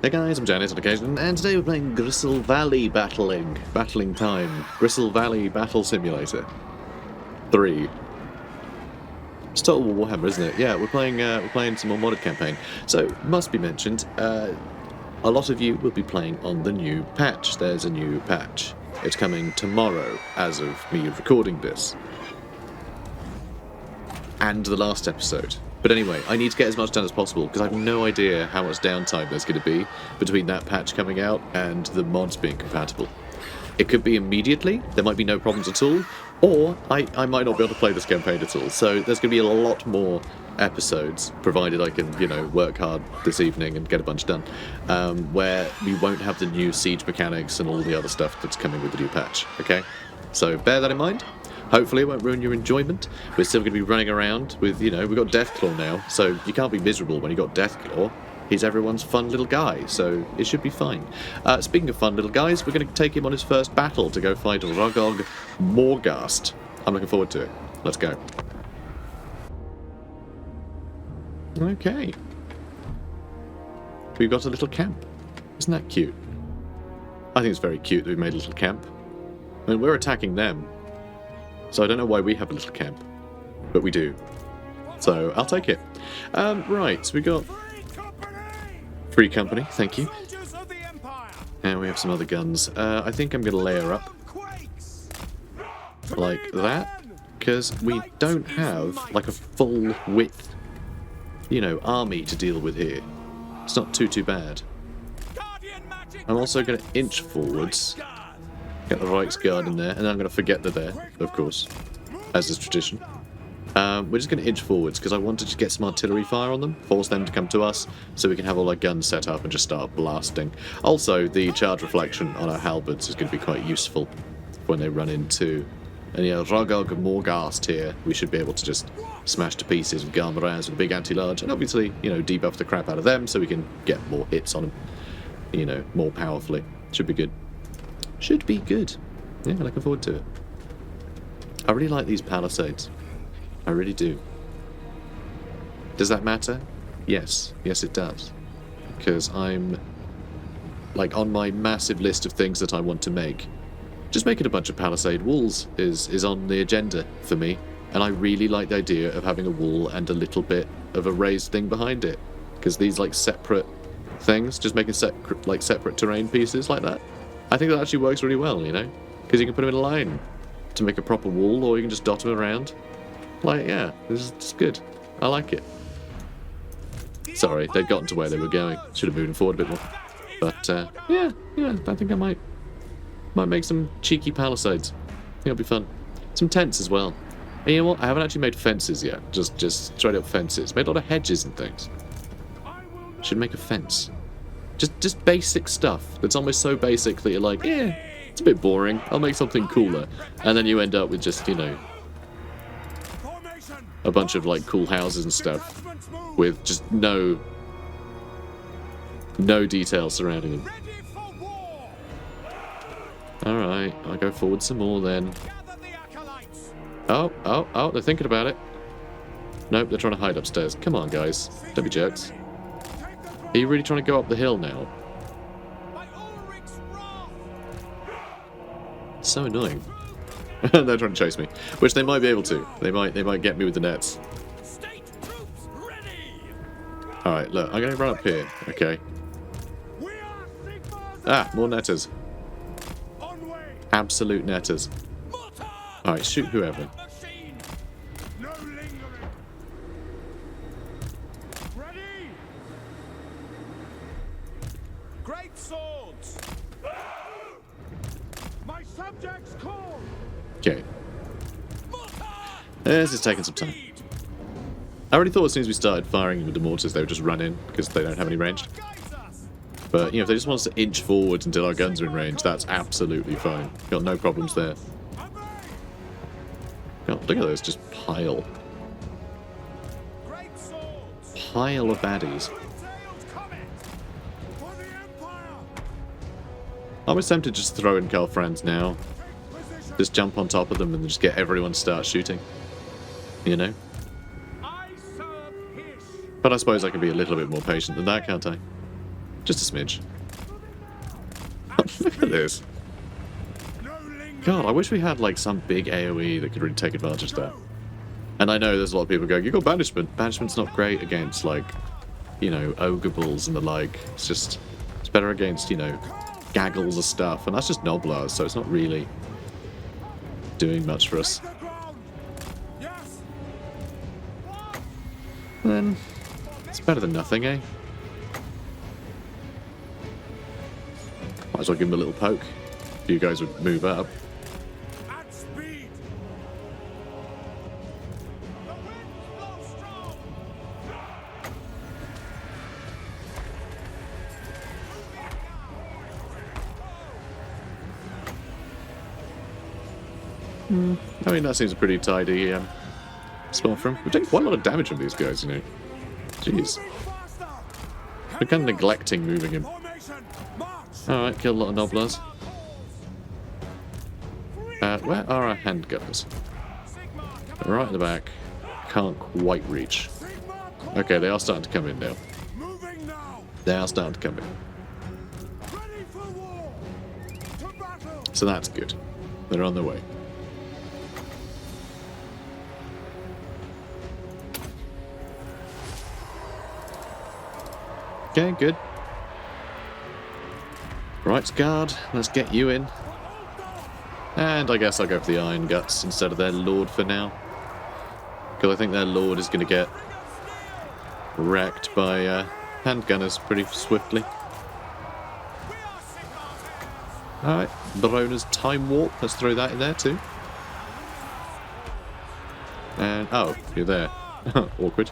Hey guys, I'm Janet on occasion, and today we're playing Gristle Valley Battling Time. Gristle Valley Battle Simulator 3. It's Total Warhammer, isn't it? Yeah, we're playing some more modded campaign. So, must be mentioned, a lot of you will be playing on the new patch. There's a new patch. It's coming tomorrow, as of me recording this. And the last episode. But anyway, I need to get as much done as possible, because I have no idea how much downtime there's going to be between that patch coming out and the mods being compatible. It could be immediately, there might be no problems at all, or I might not be able to play this campaign at all. So there's going to be a lot more episodes, provided I can, work hard this evening and get a bunch done, where we won't have the new siege mechanics and all the other stuff that's coming with the new patch, okay? So bear that in mind. Hopefully it won't ruin your enjoyment. We're still going to be running around with, we've got Deathclaw now, so you can't be miserable when you've got Deathclaw. He's everyone's fun little guy, so it should be fine. Speaking of fun little guys, we're going to take him on his first battle to go fight Rogog Morghast. I'm looking forward to it. Let's go. Okay. We've got a little camp. Isn't that cute? I think it's very cute that we made a little camp. I mean, we're attacking them. So I don't know why we have a little camp, but we do. So I'll take it. Right, so we got free company, thank you. And we have some other guns. I think I'm going to layer up like that, because we don't have like a full width, army to deal with here. It's not too bad. I'm also going to inch forwards. Get the Reichsguard in there, and then I'm going to forget they're there, of course, as is tradition. We're just going to inch forwards, because I want to just get some artillery fire on them, force them to come to us, so we can have all our guns set up and just start blasting. Also, the charge reflection on our halberds is going to be quite useful when they run into any Rogog Morghast here. We should be able to just smash to pieces with Garmarans with a big anti-large, and obviously, debuff the crap out of them so we can get more hits on them, more powerfully. Should be good. Should be good. Yeah, looking forward to it. I really like these palisades. I really do. Does that matter? Yes. Yes, it does. Because I'm, on my massive list of things that I want to make. Just making a bunch of palisade walls is on the agenda for me. And I really like the idea of having a wall and a little bit of a raised thing behind it. Because these, separate things, just making separate terrain pieces like that, I think that actually works really well, because you can put them in a line to make a proper wall, or you can just dot them around. Yeah, this is just good. I like it. Sorry, they'd gotten to where they were going. Should have moved them forward a bit more. But, yeah, I think I might make some cheeky palisades. I think it'll be fun. Some tents as well. And you know what? I haven't actually made fences yet. Just straight up fences. Made a lot of hedges and things. Should make a fence. Just basic stuff that's almost so basic that you're like, yeah, it's a bit boring. I'll make something cooler. And then you end up with just, a bunch of, cool houses and stuff with just no details surrounding them. Alright, I'll go forward some more then. Oh, they're thinking about it. Nope, they're trying to hide upstairs. Come on, guys. Don't be jerks. Are you really trying to go up the hill now? So annoying. They're trying to chase me, which they might be able to. They might get me with the nets. All right, look, I'm going to run up here. Okay. More netters. Absolute netters. All right, shoot whoever. Okay. This is taking some time. I already thought as soon as we started firing with the mortars they would just run in, because they don't have any range. But, if they just want us to inch forward until our guns are in range, that's absolutely fine. Got no problems there. God, look at those, just pile. Pile of baddies. I was tempted to just throw in Karl Franz now. Just jump on top of them and just get everyone to start shooting. But I suppose I can be a little bit more patient than that, can't I? Just a smidge. Look at this. God, I wish we had like some big AoE that could really take advantage of that. And I know there's a lot of people going, you got Banishment. Banishment's not great against like, you know, ogre bulls and the like. It's just, it's better against, you know, gaggles of stuff. And that's just Noblars, so it's not really doing much for us. Then, it's better than nothing, eh? Might as well give him a little poke. If you guys would move up. I mean, that seems a pretty tidy spell from. We're taking quite a lot of damage from these guys, you know. Jeez. We're kind of neglecting moving him. Alright, kill a lot of Noblars. Where are our handgunners? They're right in the back. Can't quite reach. Okay, they are starting to come in now. They are starting to come in. So that's good. They're on their way. Okay, good. Right, guard, let's get you in. And I guess I'll go for the Iron Guts instead of their Lord for now. Because I think their Lord is going to get wrecked by handgunners pretty swiftly. Alright, Barona's Time Warp, let's throw that in there too. And, oh, you're there. Awkward.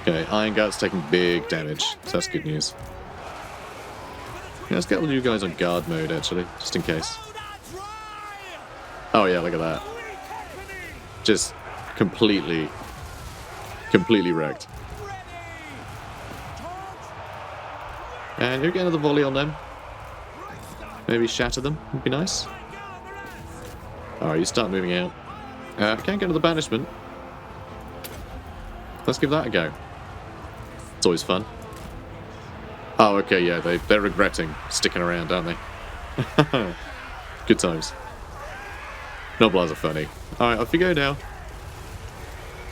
Okay, Iron Guts taking big damage, so that's good news. Yeah, let's get all you guys on guard mode, actually, just in case. Oh yeah, look at that. Just completely wrecked. And you get another volley on them. Maybe shatter them, would be nice. Alright, you start moving out. Can't get another banishment. Let's give that a go. It's always fun. Oh, okay, yeah, they're regretting sticking around, aren't they? Good times. Noblars are funny. Alright, off you go now.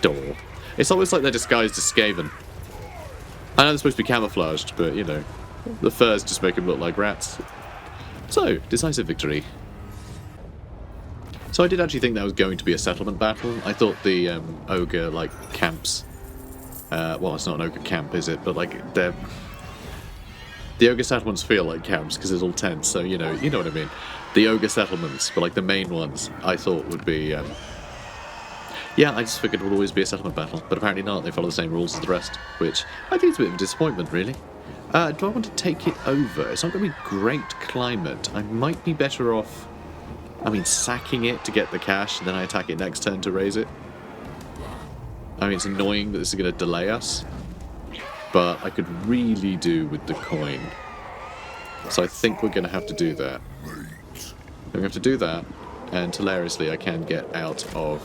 Door. It's almost like they're disguised as Skaven. I know they're supposed to be camouflaged, but, you know, the furs just make them look like rats. So, decisive victory. So I did actually think that was going to be a settlement battle. I thought the ogre, like, camps... well, it's not an ogre camp, is it? But, like, the ogre settlements feel like camps because it's all tents, so, you know what I mean. The ogre settlements, but, like, the main ones, I thought would be... yeah, I just figured it would always be a settlement battle, but apparently not. They follow the same rules as the rest, which I think is a bit of a disappointment, really. Do I want to take it over? It's not going to be great climate. I might be better off, I mean, sacking it to get the cash, and then I attack it next turn to raise it. I mean, it's annoying that this is going to delay us, but I could really do with the coin. So I think we're going to have to do that. We're going to have to do that, and hilariously I can get out of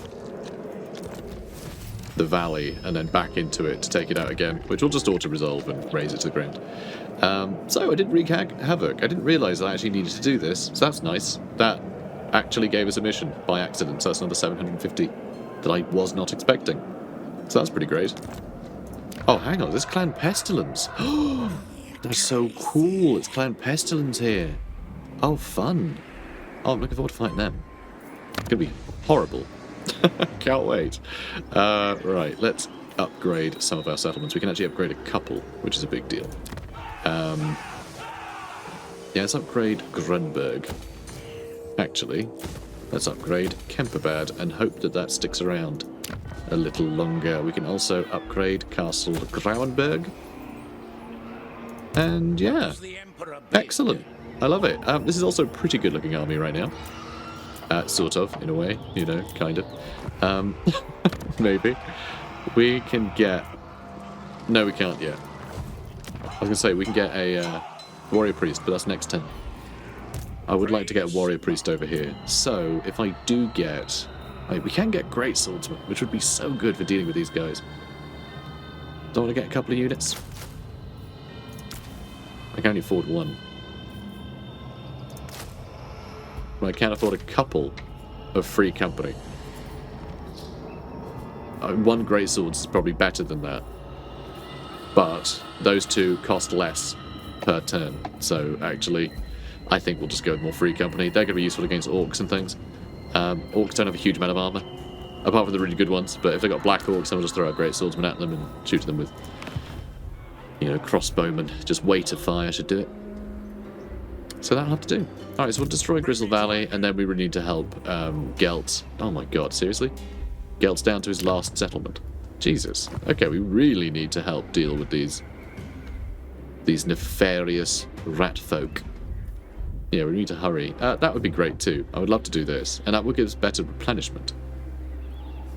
the valley and then back into it to take it out again, which will just auto-resolve and raise it to the ground. So I did wreak havoc. I didn't realise I actually needed to do this, so that's nice. That actually gave us a mission by accident, so that's another 750 that I was not expecting. So that's pretty great. Oh, hang on, there's Clan Pestilence. That's so cool, it's Clan Pestilence here. Oh, fun. Oh, I'm looking forward to fighting them. It's going to be horrible. Can't wait. Right, let's upgrade some of our settlements. We can actually upgrade a couple, which is a big deal. Yeah, let's upgrade Grunberg. Actually, let's upgrade Kemperbad and hope that that sticks around a little longer. We can also upgrade Castle Grauenberg. And yeah, excellent. I love it. This is also a pretty good looking army right now. Sort of, in a way, you know, kind of. Maybe. We can get... No, we can't yet. I was going to say, we can get a warrior priest, but that's next turn. I would like to get a warrior priest over here. So, if I do get... we can get great swordsmen, which would be so good for dealing with these guys. Don't want to get a couple of units. I can only afford one. But I can't afford a couple of free company. One greatsword is probably better than that. But those two cost less per turn. So actually, I think we'll just go with more free company. They're going to be useful against orcs and things. Orcs don't have a huge amount of armor, apart from the really good ones. But if they've got black orcs, then we'll just throw our great swordsmen at them and shoot them with, you know, crossbowmen. Just weight of fire should do it. So that'll have to do. Alright, so we'll destroy Gristle Valley, and then we really need to help Gelt. Oh my god, seriously? Gelt's down to his last settlement. Jesus. Okay, we really need to help deal with these nefarious rat folk. Yeah, we need to hurry. That would be great too. I would love to do this, and that would give us better replenishment.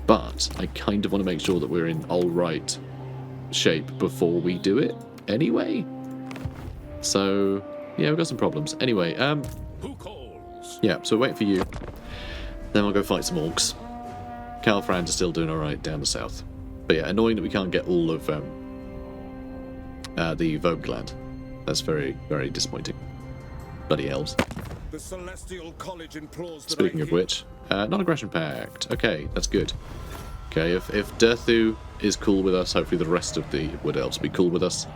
But I kind of want to make sure that we're in all right shape before we do it anyway. So, yeah, we've got some problems. Anyway, Who calls? yeah, so wait for you. Then we'll go fight some orcs. Karl Franz is still doing alright down the south. But yeah, annoying that we can't get all of the Vogtland. That's very, very disappointing. Bloody elves. The Celestial College implores that Speaking of which, non-aggression pact. Okay, that's good. Okay, if Durthu is cool with us, hopefully the rest of the Wood Elves will be cool with us.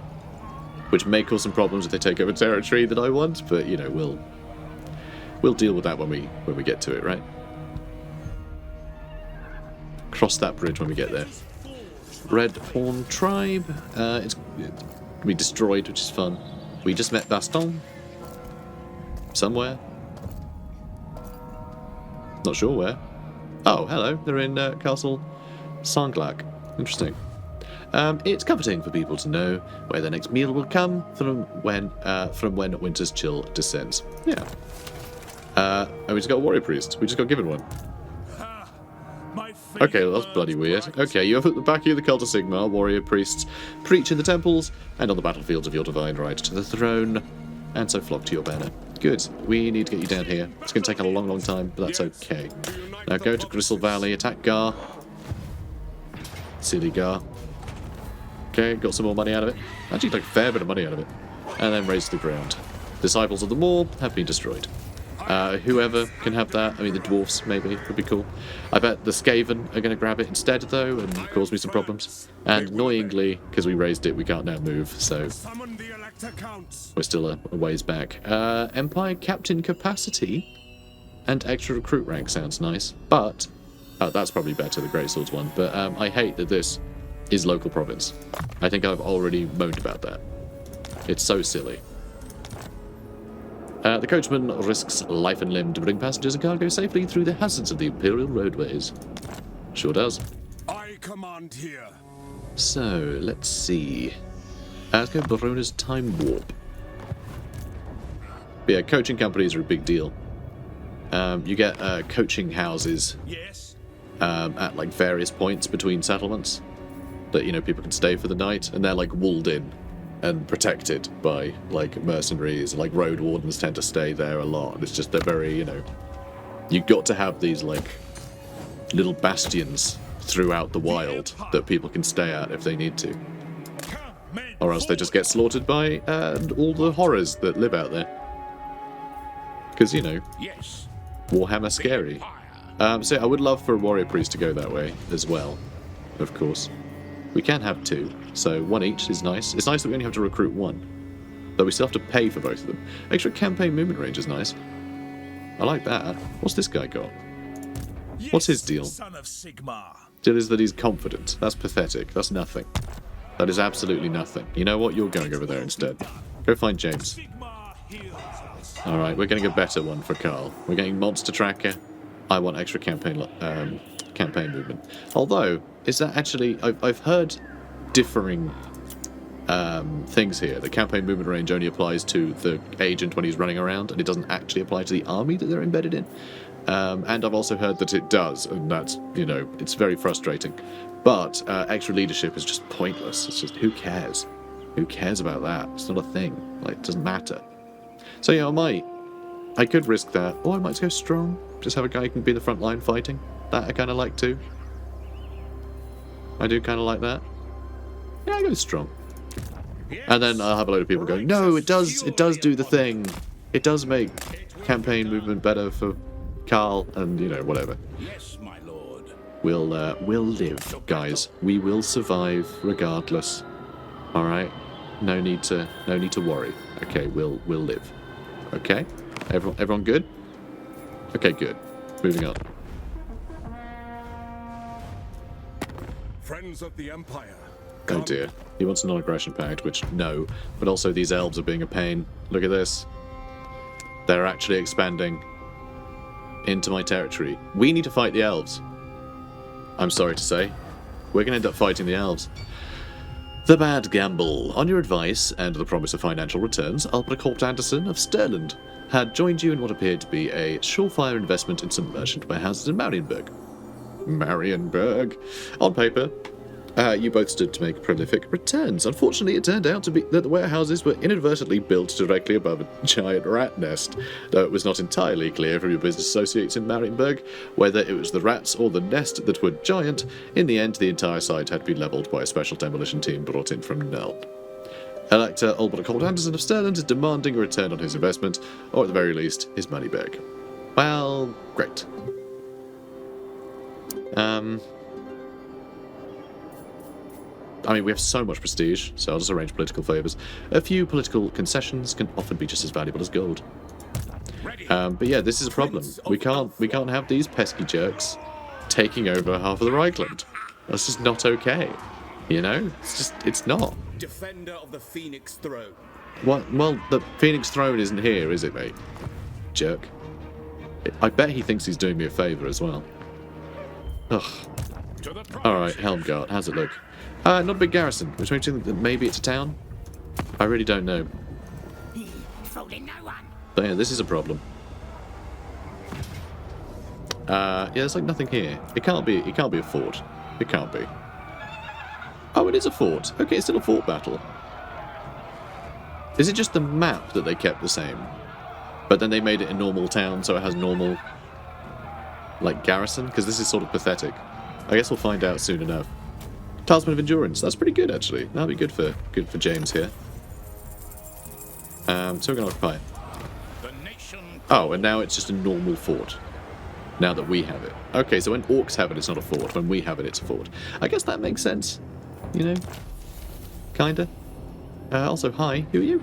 Which may cause some problems if they take over territory that I want, but you know, we'll deal with that when we get to it, right? Cross that bridge when we get there. Red Horn Tribe. It's going to be destroyed, which is fun. We just met Baston. Somewhere. Not sure where. Oh, hello. They're in Castle Sanglak. Interesting. It's comforting for people to know where their next meal will come from when winter's chill descends. Yeah. And we just got a warrior priest. We just got given one. Okay, well, that's bloody weird. Okay, you have at the back of the cult of Sigmar, warrior priests preach in the temples and on the battlefields of your divine right to the throne, and so flock to your banner. Good. We need to get you down here. It's going to take a long, long time, but that's okay. Now go to Gristle Valley, attack Gar. Silly Gar. Okay, got some more money out of it. Actually, like a fair bit of money out of it. And then raise the ground. Disciples of the Maw have been destroyed. Whoever can have that, I mean the dwarfs maybe, would be cool. I bet the Skaven are going to grab it instead though and cause me some problems. And annoyingly, because we raised it, we can't now move, so we're still a ways back. Empire Captain Capacity and extra recruit rank sounds nice, but that's probably better, the Greatswords one, but I hate that this is local province. I think I've already moaned about that. It's so silly. The coachman risks life and limb to bring passengers and cargo safely through the hazards of the Imperial roadways. Sure does. I command here. So, let's see. Let's go Barona's Time Warp. But yeah, coaching companies are a big deal. You get coaching houses at like various points between settlements that, you know, people can stay for the night, and they're like walled in and protected by like mercenaries. Like road wardens tend to stay there a lot. It's just they're very, you know, you've got to have these like little bastions throughout the wild that people can stay at if they need to, or else they just get slaughtered by all the horrors that live out there. Because, you know, Warhammer scary. So I would love for a warrior priest to go that way as well, of course. We can have two, so one each is nice. It's nice that we only have to recruit one, though we still have to pay for both of them. Extra campaign movement range is nice. I like that. What's this guy got? What's his deal? Son of Sigmar. Deal is that he's confident. That's pathetic. That's nothing. That is absolutely nothing. You know what? You're going over there instead. Go find James. Alright, we're getting a better one for Karl. We're getting Monster Tracker. I want extra campaign movement. Although, is that actually... I've heard differing things here. The campaign movement range only applies to the agent when he's running around, and it doesn't actually apply to the army that they're embedded in. And I've also heard that it does, and that's, you know, it's very frustrating. But extra leadership is just pointless. It's just, who cares? Who cares about that? It's not a thing. Like, it doesn't matter. So yeah, I could risk that. Or I might go strong. Just have a guy who can be the front line fighting. That I kind of like too. I do kind of like that. Yeah, I go strong. And then I'll have a load of people going, no, it does do the thing. It does make campaign movement better for Karl, and, you know, whatever. Yes, my lord. We'll live, guys. We will survive regardless. All right? No need to worry. Okay, we'll live. Okay? Everyone good? Okay, good. Moving on. Friends of the Empire. Oh dear. He wants a non-aggression pact, which, no. But also these elves are being a pain. Look at this. They're actually expanding into my territory. We need to fight the elves. I'm sorry to say. We're going to end up fighting the elves. The bad gamble. On your advice and the promise of financial returns, Albert Court Anderson of Stirland had joined you in what appeared to be a surefire investment in some merchant warehouses in Marienburg. Marienburg. On paper, you both stood to make prolific returns. Unfortunately, it turned out to be that the warehouses were inadvertently built directly above a giant rat nest, though it was not entirely clear from your business associates in Marienburg whether it was the rats or the nest that were giant. In the end, the entire site had been levelled by a special demolition team brought in from Nuln. Elector Albert Colt Anderson of Stirland is demanding a return on his investment, or at the very least, his money back. Well, great. I mean, we have so much prestige, so I'll just arrange political favours. A few political concessions can often be just as valuable as gold. But yeah, this is a problem. We can't have these pesky jerks taking over half of the Reichland. That's just not okay. You know? It's not. Defender of the Phoenix Throne. What? Well, the Phoenix Throne isn't here, is it, mate? Jerk. I bet he thinks he's doing me a favour as well. Ugh. Alright, Helmgart, how's it look? Not a big garrison, which makes me think that maybe it's a town? I really don't know. But yeah, this is a problem. Yeah, there's like nothing here. It can't be a fort. It can't be. Oh, it is a fort. Okay, it's still a fort battle. Is it just the map that they kept the same? But then they made it a normal town, so it has normal, like, garrison? Because this is sort of pathetic. I guess we'll find out soon enough. Talisman of Endurance. That's pretty good, actually. That'll be good for James here. So we're going to occupy it. Oh, and now it's just a normal fort. Now that we have it. Okay, so when orcs have it, it's not a fort. When we have it, it's a fort. I guess that makes sense. You know? Kinda. Also, hi. Who are you?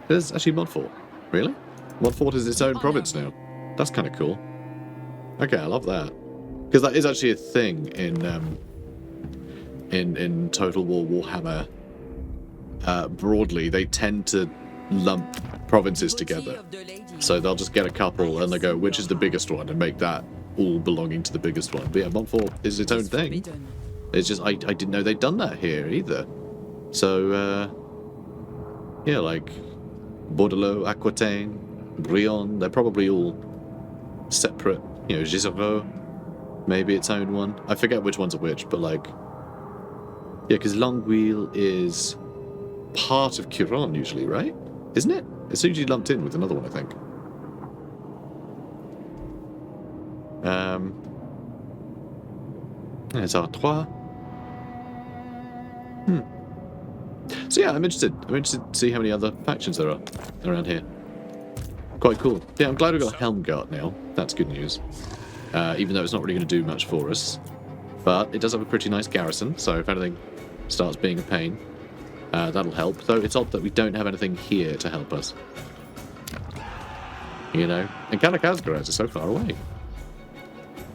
There's actually Montfort. Really? Montfort is its own province now. That's kind of cool. Okay, I love that. Because that is actually a thing in Total War Warhammer. Broadly, they tend to lump provinces together. So they'll just get a couple and they go, which is the biggest one, and make that all belonging to the biggest one. But yeah, Montfort is its own thing. It's just, I didn't know they'd done that here either. So, yeah, like Bordelot, Aquitaine, Brion, they're probably all separate. You know, Gisero, maybe its own one. I forget which ones are which, but like, yeah, because Longueuil is part of Quiron usually, right? Isn't it? It's usually lumped in with another one, I think. There's Artois. So yeah, I'm interested. I'm interested to see how many other factions there are around here. Quite cool. Yeah, I'm glad we got Helmgart now. That's good news. Even though it's not really going to do much for us. But it does have a pretty nice garrison, so if anything starts being a pain, that'll help. Though it's odd that we don't have anything here to help us. You know? And Kalakazgaraz is so far away.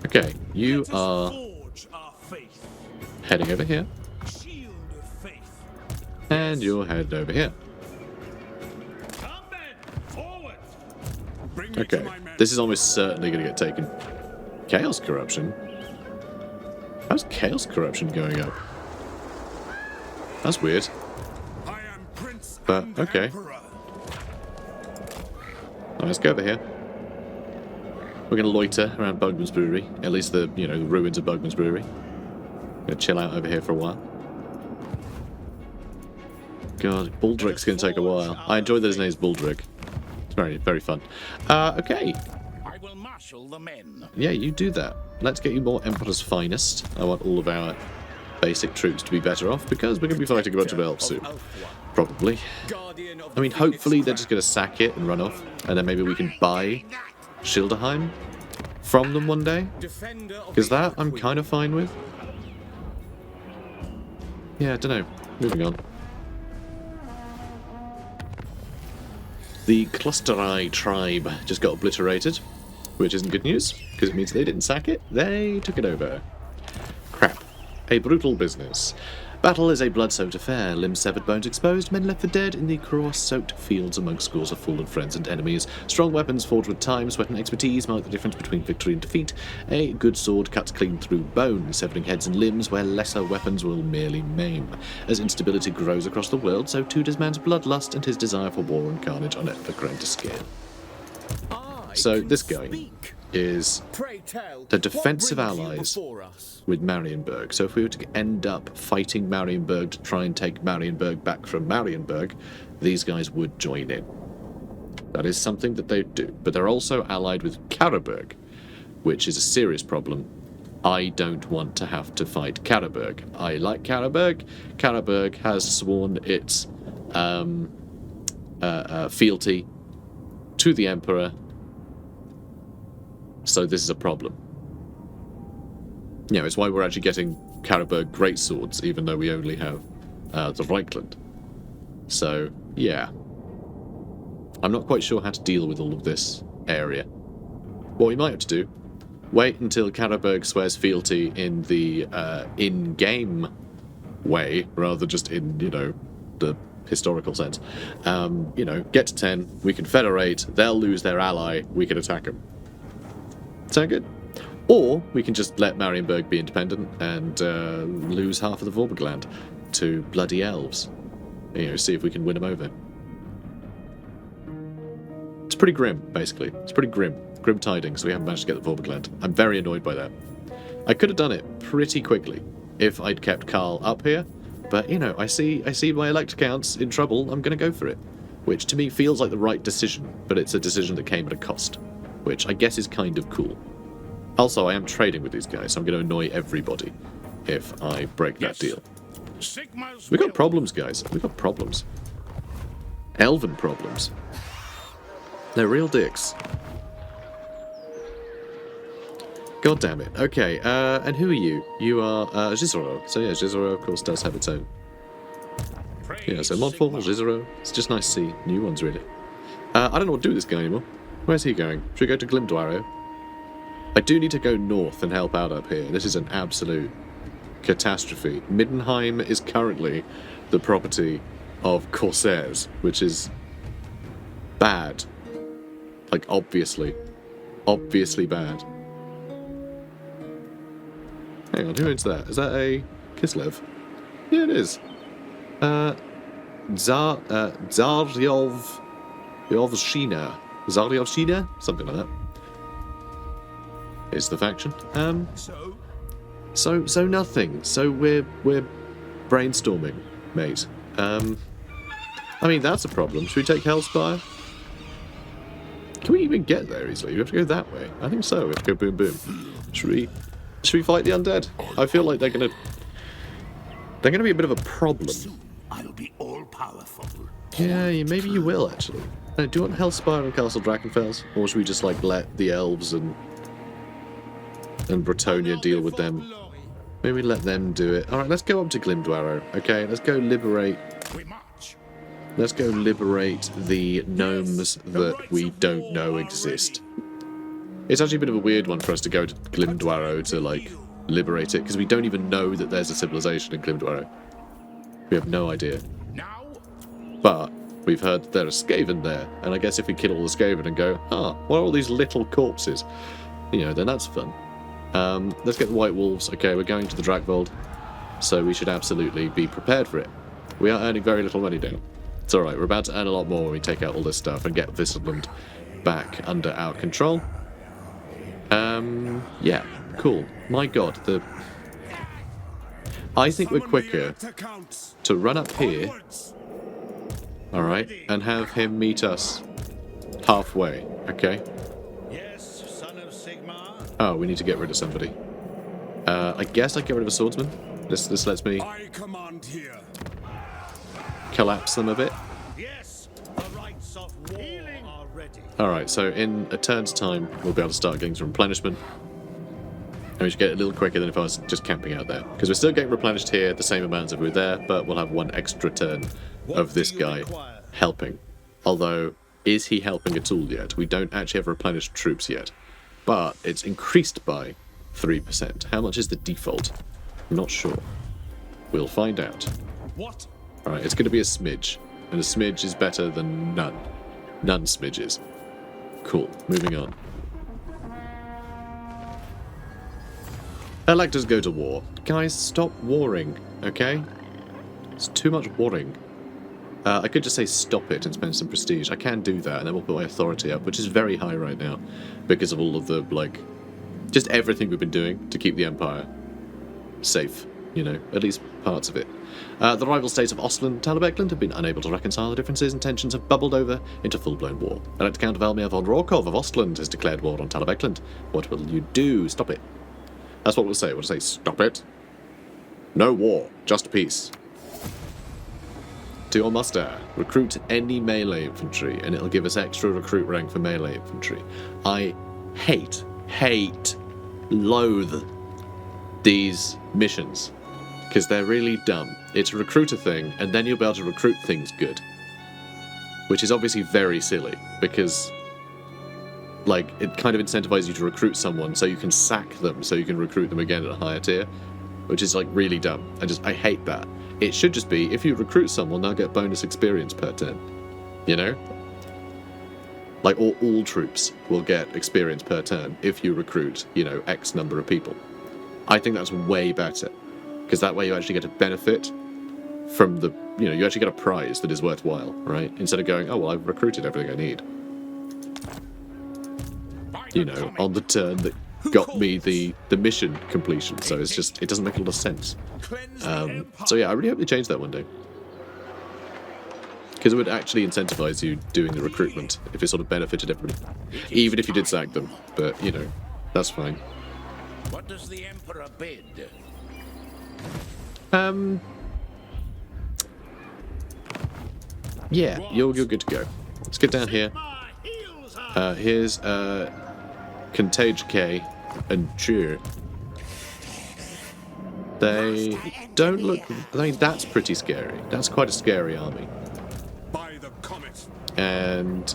Okay, you are heading over here. And you're headed over here. Okay, this is almost certainly going to get taken. Chaos Corruption? How's Chaos Corruption going up? That's weird. But, okay. Right, let's go over here. We're going to loiter around Bugman's Brewery. At least the, you know, the ruins of Bugman's Brewery. Going to chill out over here for a while. God, Baldric's going to take a while. I enjoy that his name's Baldric. It's very, very fun. Okay. I will marshal the men. Yeah, you do that. Let's get you more Emperor's Finest. I want all of our basic troops to be better off, because we're going to be fighting a bunch of elves soon. Probably. I mean, hopefully they're just going to sack it and run off, and then maybe we can buy Schilderheim from them one day. Because that I'm kind of fine with. Yeah, I don't know. Moving on. The Clusteri tribe just got obliterated, which isn't good news, because it means they didn't sack it, they took it over. Crap. A brutal business. Battle is a blood-soaked affair, limbs severed, bones exposed, men left for dead in the cross-soaked fields amongst scores of fallen friends and enemies. Strong weapons forged with time, sweat and expertise mark the difference between victory and defeat. A good sword cuts clean through bone, severing heads and limbs where lesser weapons will merely maim. As instability grows across the world, so too does man's bloodlust and his desire for war and carnage on ever grander scale. So this guy is the defensive allies with Marienburg. So if we were to end up fighting Marienburg to try and take Marienburg back from Marienburg, these guys would join in. That is something that they do. But they're also allied with Karaberg, which is a serious problem. I don't want to have to fight Karaberg. I like Karaberg. Karaberg has sworn its fealty to the Emperor. So this is a problem. Yeah, it's why we're actually getting Karaberg greatswords, even though we only have the Reichland. So, yeah. I'm not quite sure how to deal with all of this area. What we might have to do, wait until Karaberg swears fealty in the in-game way, rather just in, you know, the historical sense. You know, get to 10, we can federate, they'll lose their ally, we can attack them. Sound good? Or we can just let Marienburg be independent and lose half of the Vorbergland to bloody elves. You know, see if we can win them over. It's pretty grim, basically. It's pretty grim. Grim tidings. We haven't managed to get the Vorbergland. I'm very annoyed by that. I could have done it pretty quickly if I'd kept Karl up here, but you know, I see my elect accounts in trouble. I'm going to go for it, which to me feels like the right decision, but it's a decision that came at a cost, which I guess is kind of cool. Also, I am trading with these guys, so I'm going to annoy everybody if I break that deal. We've got problems, guys. We've got problems. Elven problems. They're real dicks. God damn it. Okay, and who are you? You are Gristle. So yeah, Gristle, of course, does have its own. Yeah, so Montfort, Gristle. It's just nice to see new ones, really. I don't know what to do with this guy anymore. Where's he going? Should we go to Glimdwaro? I do need to go north and help out up here. This is an absolute catastrophe. Middenheim is currently the property of Corsairs, which is bad. Like, obviously. Obviously bad. Hang on, who owns that? Is that a Kislev? Yeah, it is. Zaryovshina. Zaryovshina? Something like that. Is the faction. So nothing. So we're brainstorming, mate. I mean, that's a problem. Should we take Hellspire? Can we even get there easily? We have to go that way. I think so. We have to go boom boom. Should we fight the undead? I feel like they're gonna be a bit of a problem. I'll be all powerful. Yeah, maybe you will actually. Do you want Hellspire and Castle Drakenfels, or should we just like let the elves and Bretonia deal with them? Maybe let them do it. All right, let's go up to Glimdwaro. Okay, let's go liberate. Let's go liberate the gnomes that we don't know exist. It's actually a bit of a weird one for us to go to Glimdwaro to, like, liberate it, because we don't even know that there's a civilization in Glimdwaro. We have no idea. But we've heard that there are Skaven there, and I guess if we kill all the Skaven and go, what are all these little corpses? You know, then that's fun. Let's get the White Wolves. Okay, we're going to the Drakvold, so we should absolutely be prepared for it. We are earning very little money now. It's alright, we're about to earn a lot more when we take out all this stuff and get Visserland back under our control. Yeah, cool. My god, I think we're quicker to run up here, alright, and have him meet us halfway, okay? Yes, son of SIGMAR. Oh, we need to get rid of somebody. I guess I'd get rid of a swordsman. This lets me I command here. collapse them a bit. Yes, the rights of war are ready. Alright, so in a turn's time, we'll be able to start getting some replenishment. And we should get a little quicker than if I was just camping out there. Because we're still getting replenished here, the same amount as if we were there, but we'll have one extra turn of this guy helping. Although, is he helping at all yet? We don't actually have replenished troops yet. But it's increased by 3%. How much is the default? I'm not sure. We'll find out. What? Alright, it's going to be a smidge. And a smidge is better than none. None smidges. Cool, moving on. Electors go to war. Guys, stop warring, okay? It's too much warring. I could just say stop it and spend some prestige. I can do that, and then we'll put my authority up, which is very high right now, because of all of the, like, just everything we've been doing to keep the Empire safe, you know, at least parts of it. The rival states of Ostland and Talabekland have been unable to reconcile the differences, and tensions have bubbled over into full-blown war. Elector Count Velmir von Rorkov of Ostland has declared war on Talabekland. What will you do? Stop it. That's what we'll say. We'll say, stop it. No war, just peace. To your muster, recruit any melee infantry, and it'll give us extra recruit rank for melee infantry. I hate, loathe these missions, because they're really dumb. It's a recruiter thing, and then you'll be able to recruit things good. Which is obviously very silly, because like, it kind of incentivizes you to recruit someone so you can sack them so you can recruit them again at a higher tier, which is like really dumb. I hate that. It should just be, if you recruit someone, they'll get bonus experience per turn. You know? Like, all troops will get experience per turn if you recruit, you know, X number of people. I think that's way better, because that way you actually get a benefit from the, you know, you actually get a prize that is worthwhile, right? Instead of going, oh, well, I've recruited everything I need. You know, on the turn that got me the mission completion, so it's just, it doesn't make a lot of sense. So yeah, I really hope they change that one day. Because it would actually incentivize you doing the recruitment if it sort of benefited everybody. Even if you did sack them, but, you know, that's fine. What does the Emperor bid? Yeah, you're good to go. Let's get down here. Here's Contage K and Cheer. They don't look... I mean, that's pretty scary. That's quite a scary army. By the comet. And...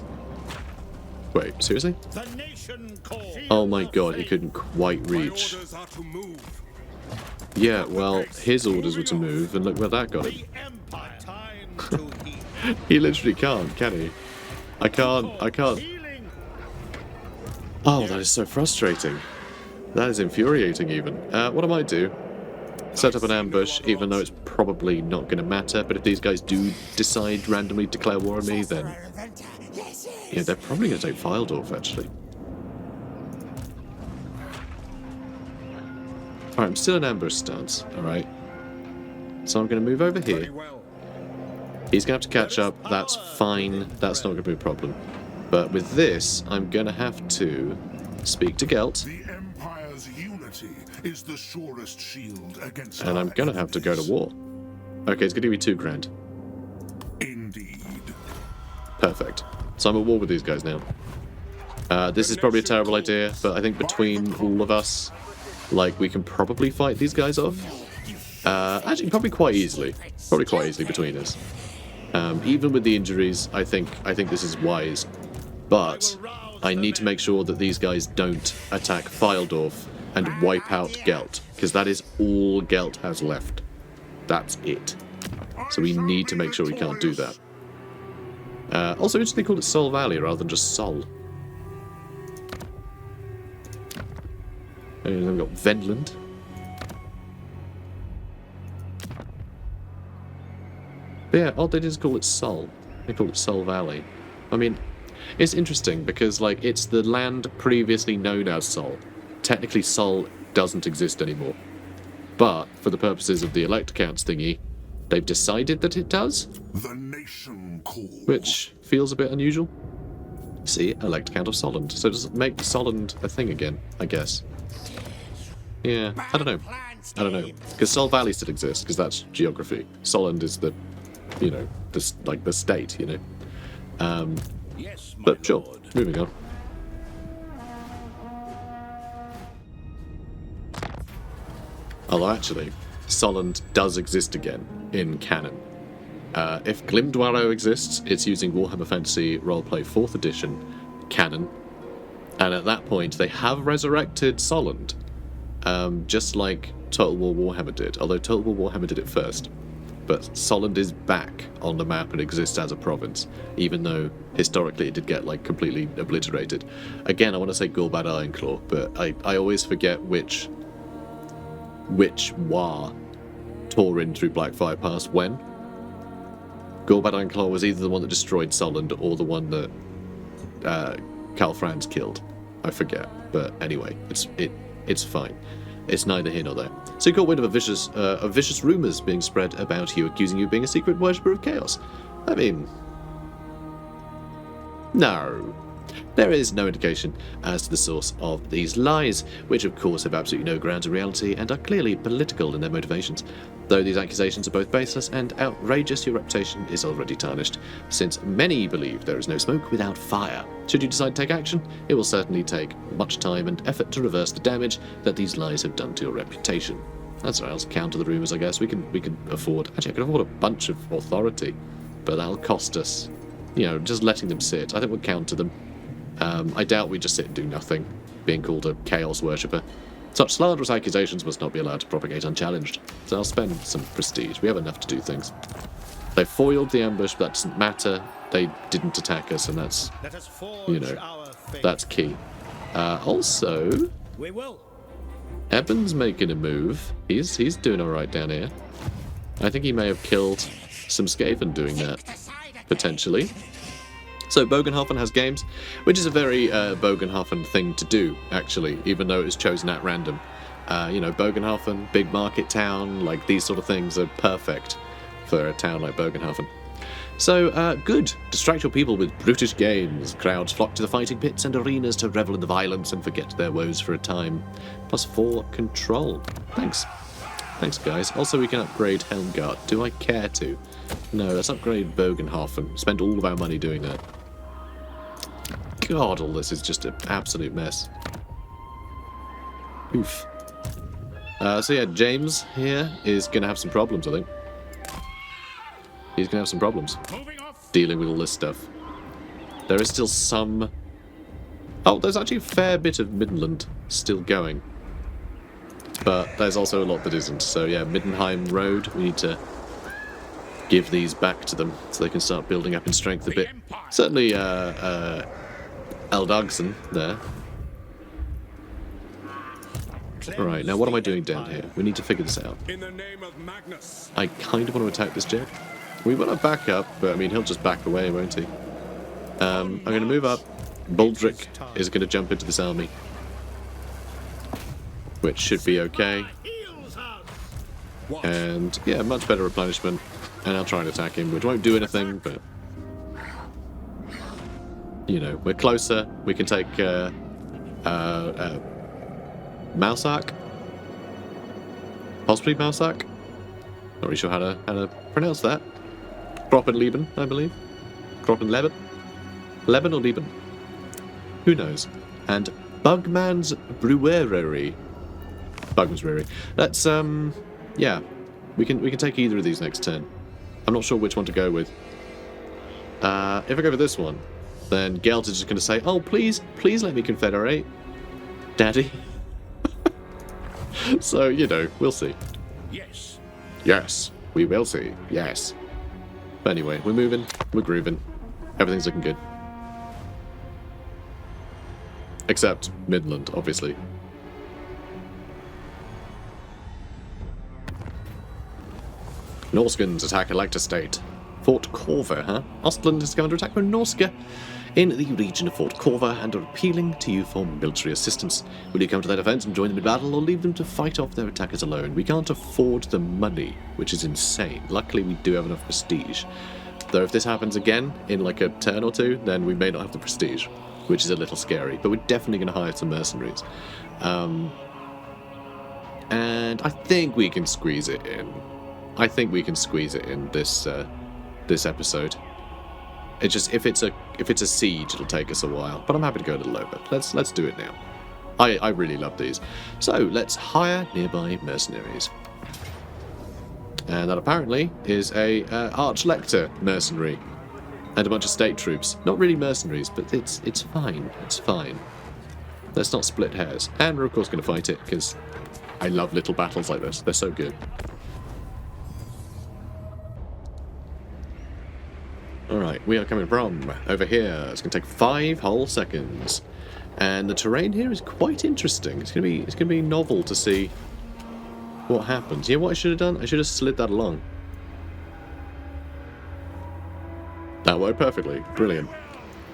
wait, seriously? The nation calls. Oh my god, he couldn't quite My reach. orders are to move. Yeah, well, his orders were to move, and look where that got him. The Empire. Time to heal. He literally can't, can he? I can't. Healing. Oh, that is so frustrating. That is infuriating even. What I might do, set up an ambush, even though it's probably not going to matter, but if these guys do decide randomly to declare war on me, then... yeah, they're probably going to take Fildorf, actually. Alright, I'm still in ambush stance, alright. So I'm going to move over Very here. well. He's going to have to catch up, that's fine, that's not going to be a problem. But with this, I'm going to have to speak to Gelt, The Empire's unity is the surest shield against and I'm going to have to go to war. Okay, it's going to give me 2 grand. Indeed. Perfect. So I'm at war with these guys now. This is probably a terrible idea, but I think between all of us, like, we can probably fight these guys off. Actually, probably quite easily. Probably quite easily between us. Even with the injuries, I think this is wise. But I need to make sure that these guys don't attack Fildorf and wipe out Gelt, because that is all Gelt has left. That's it. So we need to make sure we can't do that. Also, interesting they called it Sol Valley rather than just Sol. And then we've got Vendland. But yeah, all they did is call it Sol. They call it Sol Valley. I mean, it's interesting because, like, it's the land previously known as Sol. Technically, Sol doesn't exist anymore. But, for the purposes of the Elect Counts thingy, they've decided that it does, The nation calls. which feels a bit unusual. See, Elect Count of Solland. So does it make Solland a thing again, I guess? Yeah, I don't know. I don't know. Because Sol Valley still exists, because that's geography. Solent is the, you know, the state, you know. Yes, my But sure, lord. moving on. Although actually, Solent does exist again in canon. If Glimdwaro exists, it's using Warhammer Fantasy Roleplay 4th Edition canon. And at that point, they have resurrected Solent, just like Total War Warhammer did, although Total War Warhammer did it first. But Solent is back on the map and exists as a province, even though historically it did get like completely obliterated. Again, I want to say Gulbad Ironclaw, but I always forget which war tore in through Blackfire Pass when. Gulbad Ironclaw was either the one that destroyed Solent or the one that Karl Franz killed. I forget, but anyway, it's fine. It's neither here nor there. So you got wind of vicious rumours being spread about you, accusing you of being a secret worshipper of chaos. I mean, no. There is no indication as to the source of these lies, which of course have absolutely no grounds in reality and are clearly political in their motivations. Though these accusations are both baseless and outrageous, your reputation is already tarnished, since many believe there is no smoke without fire. Should you decide to take action, it will certainly take much time and effort to reverse the damage that these lies have done to your reputation. That's right, I'll counter the rumours, I guess. We can afford... Actually, I can afford a bunch of authority, but that'll cost us, you know, just letting them sit. I think we'll counter them. I doubt we just sit and do nothing, being called a chaos worshipper. Such slanderous accusations must not be allowed to propagate unchallenged, so I'll spend some prestige. We have enough to do things. They foiled the ambush, but that doesn't matter. They didn't attack us, and that's, Let us forge you know, our fate. that's key. Also, We will. Eben's making a move. He's doing alright down here. I think he may have killed some Skaven doing that, potentially. So Bogenhofen has games, which is a very Bogenhofen thing to do, actually, even though it was chosen at random. You know, Bogenhofen, big market town, like these sort of things are perfect for a town like Bogenhofen. So, good. Distract your people with brutish games. Crowds flock to the fighting pits and arenas to revel in the violence and forget their woes for a time. +4 control. Thanks. Thanks, guys. Also, we can upgrade Helmgart. Do I care to? No, let's upgrade Bogenhofen. Spend all of our money doing that. God, all this is just an absolute mess. Oof. So yeah, James here is going to have some problems, I think. He's going to have some problems dealing with all this stuff. There is still some... Oh, there's actually a fair bit of Midland still going. But there's also a lot that isn't. So yeah, Middenheim Road, we need to give these back to them so they can start building up in strength a bit. Certainly, Eldagsen there. Right, now what am I doing down here? We need to figure this out. In the name of Magnus. I kind of want to attack this jet. We want to back up, but I mean, he'll just back away, won't he? I'm going to move up. Baldric is going to jump into this army, which should be okay. And yeah, much better replenishment. And I'll try and attack him, which won't do anything, but you know, we're closer. We can take Mausak, possibly Mausak. Not really sure how to pronounce that. Kroppenleben, I believe. Kroppenleben, Leben or Lieben? Who knows? And Bugman's Brewery. Bugman's Brewery. Let's yeah, we can take either of these next turn. I'm not sure which one to go with. If I go for this one, then Gelt is just going to say, "Oh, please let me confederate, Daddy." So, you know, we'll see. Yes. Yes, we will see. Yes. But anyway, we're moving. We're grooving. Everything's looking good. Except Midland, obviously. Norskans attack Elector State. Fort Corva, huh? Ostland has come under attack from Norska in the region of Fort Corva and are appealing to you for military assistance. Will you come to their defense and join them in battle, or leave them to fight off their attackers alone? We can't afford the money, which is insane. Luckily, we do have enough prestige. Though if this happens again in like a turn or two, then we may not have the prestige, which is a little scary. But we're definitely going to hire some mercenaries. And I think we can squeeze it in. I think we can squeeze it in this this episode. It just if it's a siege, it'll take us a while. But I'm happy to go a little over. Let's do it now. I really love these. So let's hire nearby mercenaries. And that apparently is a Archlector mercenary. And a bunch of state troops. Not really mercenaries, but it's fine. It's fine. Let's not split hairs. And we're of course going to fight it, because I love little battles like this. They're so good. Alright, we are coming from over here. It's going to take 5 whole seconds. And the terrain here is quite interesting. It's going to be novel to see what happens. You know what I should have done? I should have slid that along. That worked perfectly. Brilliant.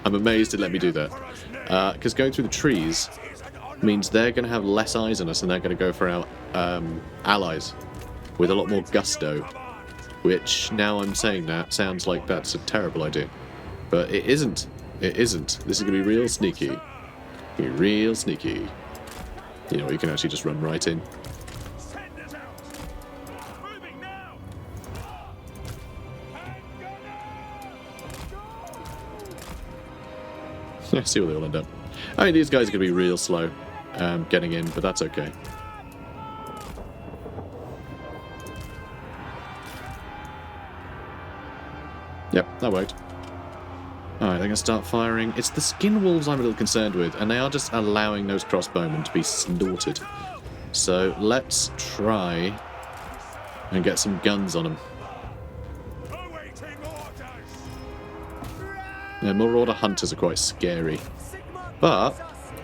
I'm amazed it let me do that. Because going through the trees means they're going to have less eyes on us and they're going to go for our allies with a lot more gusto. Which, now I'm saying that, sounds like that's a terrible idea. But it isn't. It isn't. This is going to be real sneaky. Be real sneaky. You know, you can actually just run right in. Yeah, see where they all end up. I mean, these guys are going to be real slow getting in, but that's okay. Yep, that worked. Alright, they're going to start firing. It's the skin wolves I'm a little concerned with, and they are just allowing those crossbowmen to be slaughtered. So let's try and get some guns on them. Yeah, Marauder Hunters are quite scary. But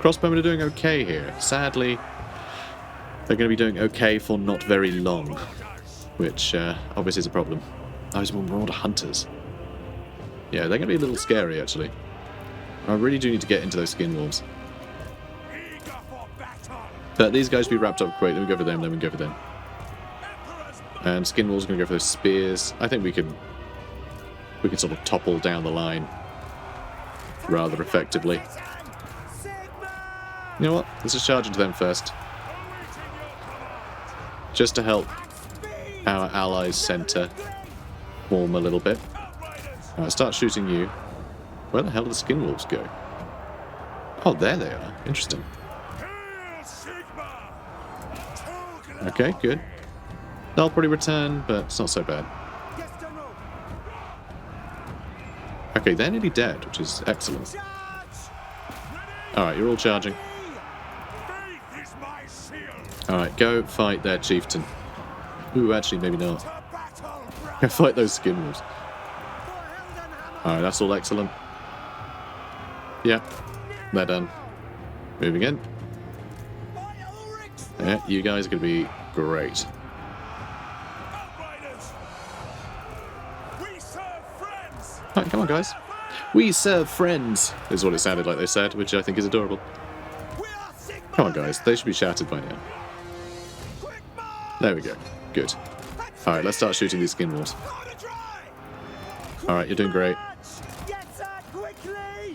crossbowmen are doing okay here. Sadly, they're going to be doing okay for not very long. Which obviously is a problem. Those Marauder Hunters. Yeah, they're going to be a little scary, actually. I really do need to get into those skin wolves. But these guys will be wrapped up quick. Then we go for them, then we go for them. And skin wolves are going to go for those spears. I think we can sort of topple down the line rather effectively. You know what? Let's just charge into them first. Just to help our allies' centre warm a little bit. Alright, start shooting you. Where the hell did the skin wolves go? Oh, there they are. Interesting. Okay, good. They'll probably return, but it's not so bad. Okay, they're nearly dead, which is excellent. Alright, you're all charging. Alright, go fight their chieftain. Ooh, actually, maybe not. Go fight those skin wolves. Alright, that's all excellent. Yeah, they're done. Moving in. Yeah, you guys are going to be great. Alright, come on, guys. We serve friends, is what it sounded like they said, which I think is adorable. Come on, guys. They should be shattered by now. There we go. Good. Alright, let's start shooting these skin wolves. Alright, you're doing great.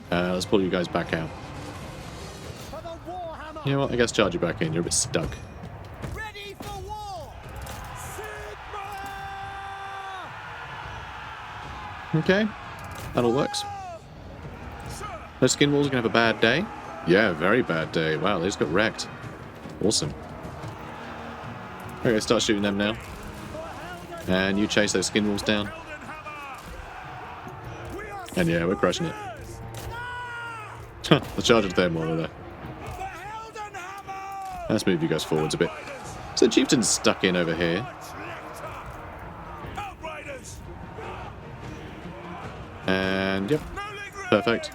Let's pull you guys back out. You know what? I guess charge you back in. You're a bit stuck. Ready for war. Okay. That all works. Those skin wolves are going to have a bad day. Yeah, very bad day. Wow, they just got wrecked. Awesome. Okay, start shooting them now. And you chase those skin wolves down. And yeah, we're crushing it. Let's charge into them while they're there. Let's move you guys forwards a bit. So the chieftain's stuck in over here. And yep, perfect.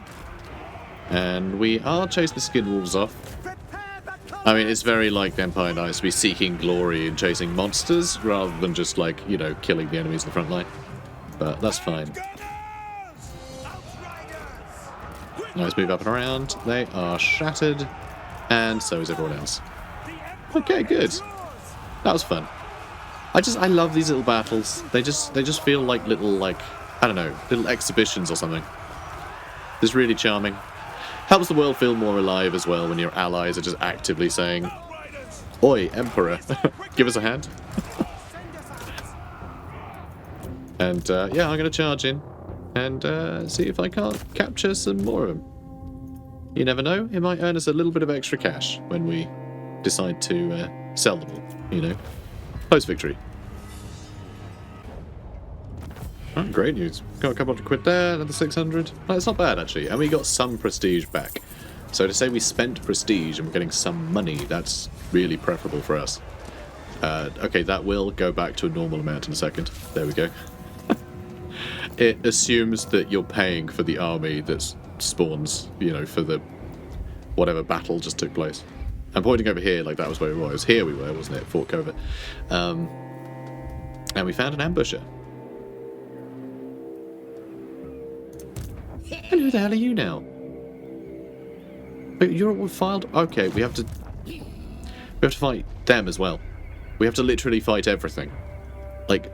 And we are chasing the skin wolves off. I mean, it's very like Vampire Knights to be seeking glory and chasing monsters rather than just like, you know, killing the enemies in the front line. But that's fine. Now let's move up and around. They are shattered, and so is everyone else. Okay, good. That was fun. I love these little battles. They just feel like little, like, I don't know, little exhibitions or something. It's really charming. Helps the world feel more alive as well when your allies are just actively saying, Oi, Emperor, give us a hand. And yeah, I'm going to charge in and see if I can't capture some more of them. You never know, it might earn us a little bit of extra cash when we decide to sell them all, you know. Post-victory. Oh, great news. Got a couple of quid there, another 600. That's not bad, actually. And we got some prestige back. So to say we spent prestige and we're getting some money, that's really preferable for us. Okay, that will go back to a normal amount in a second. There we go. It assumes that you're paying for the army that spawns, you know, for the whatever battle just took place. I'm pointing over here like that was where we were. It was here we were, wasn't it? Fort Covert. And we found an ambusher. And who the hell are you now? Wait, you're all filed? Okay, we have to fight them as well. We have to literally fight everything. Like,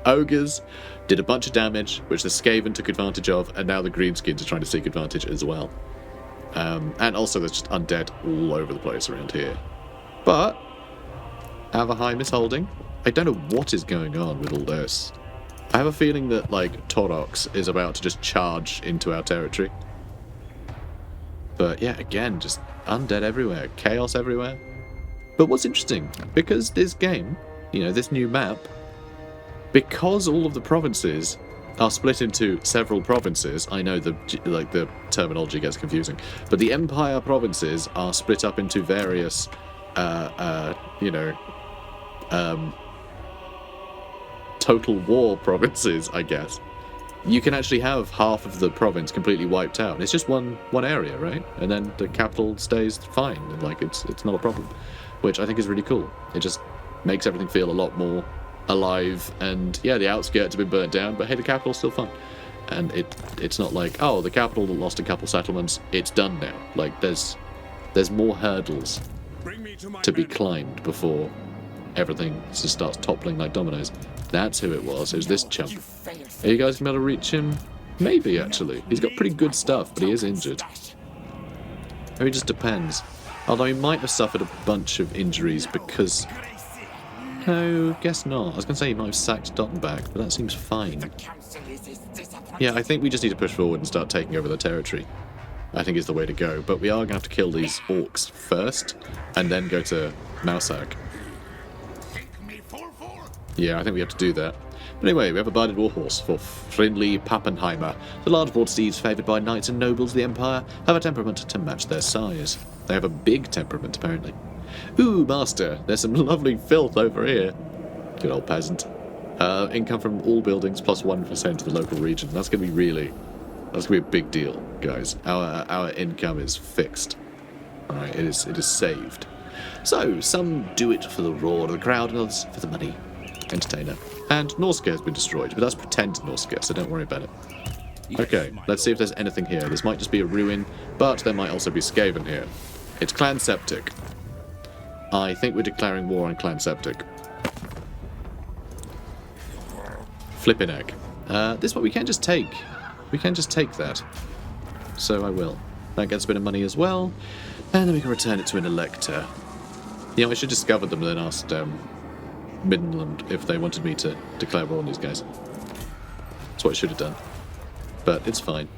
ogres did a bunch of damage, which the Skaven took advantage of, and now the Greenskins are trying to seek advantage as well. And also there's just undead all over the place around here. But Avaheim is holding. I don't know what is going on with all this. I have a feeling that, like, Torox is about to just charge into our territory. But yeah, again, just undead everywhere, chaos everywhere. But what's interesting, because this game, you know, this new map, because all of the provinces are split into several provinces, I know the terminology gets confusing, but the Empire provinces are split up into various, total war provinces, I guess. You can actually have half of the province completely wiped out. It's just one area, right? And then the capital stays fine, and like it's not a problem, which I think is really cool. It just makes everything feel a lot more alive. And yeah, the outskirts have been burnt down, but hey, the capital's still fine. And it's not like, oh, the capital lost a couple settlements, it's done now. Like there's more hurdles to be climbed before everything just starts toppling like dominoes. That's who it was. It was this chump. Are you guys going to be able to reach him? Maybe, actually. He's got pretty good stuff, but he is injured. Maybe it just depends. Although he might have suffered a bunch of injuries because... No, guess not. I was going to say he might have sacked Dottenbach, but that seems fine. Yeah, I think we just need to push forward and start taking over the territory. I think is the way to go. But we are going to have to kill these orcs first, and then go to Mausak. Yeah, I think we have to do that. But anyway, we have a barded warhorse for friendly Pappenheimer. The large broad steeds favoured by knights and nobles of the Empire have a temperament to match their size. They have a big temperament, apparently. Ooh, master, there's some lovely filth over here. Good old peasant. Income from all buildings plus 1% to the local region. That's going to be that's going to be a big deal, guys. Our income is fixed. Alright, it is saved. So, some do it for the roar of the crowd and others for the money. Entertainer. And Norska has been destroyed, but that's pretend Norska, so don't worry about it. Okay, let's see if there's anything here. This might just be a ruin, but there might also be Skaven here. It's Clan Septic. I think we're declaring war on Clan Septic. Flippin' egg. This one we can just take. We can just take that. So I will. That gets a bit of money as well. And then we can return it to an elector. You know, I should discover them and then ask Midland if they wanted me to declare war on these guys. That's what I should have done. But it's fine.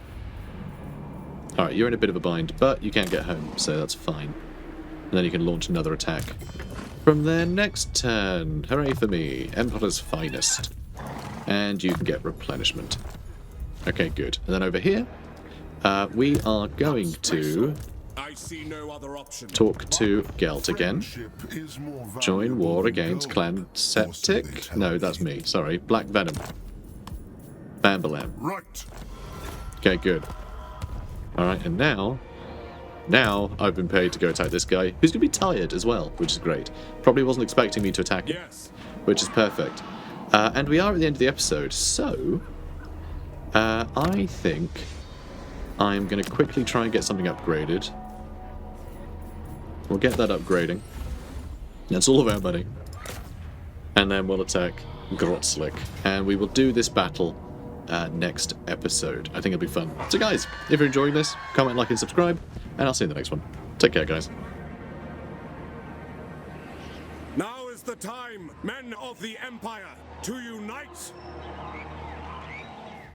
Alright, you're in a bit of a bind, but you can get home, so that's fine. And then you can launch another attack from their next turn. Hooray for me. Empire's finest. And you can get replenishment. Okay, good. And then over here, we are going to talk to Gelt again. Join war against Clan Septic. No, that's me. Sorry. Black Venom. Bambalam. Right. Okay, good. Alright, and now I've been paid to go attack this guy, who's going to be tired as well, which is great. Probably wasn't expecting me to attack him, which is perfect. And we are at the end of the episode, so I think I'm going to quickly try and get something upgraded. We'll get that upgrading. That's all of our money. And then we'll attack Grotzlik. And we will do this battle next episode. I think it'll be fun. So guys, if you're enjoying this, comment, like, and subscribe. And I'll see you in the next one. Take care, guys. the time, men of the Empire, to unite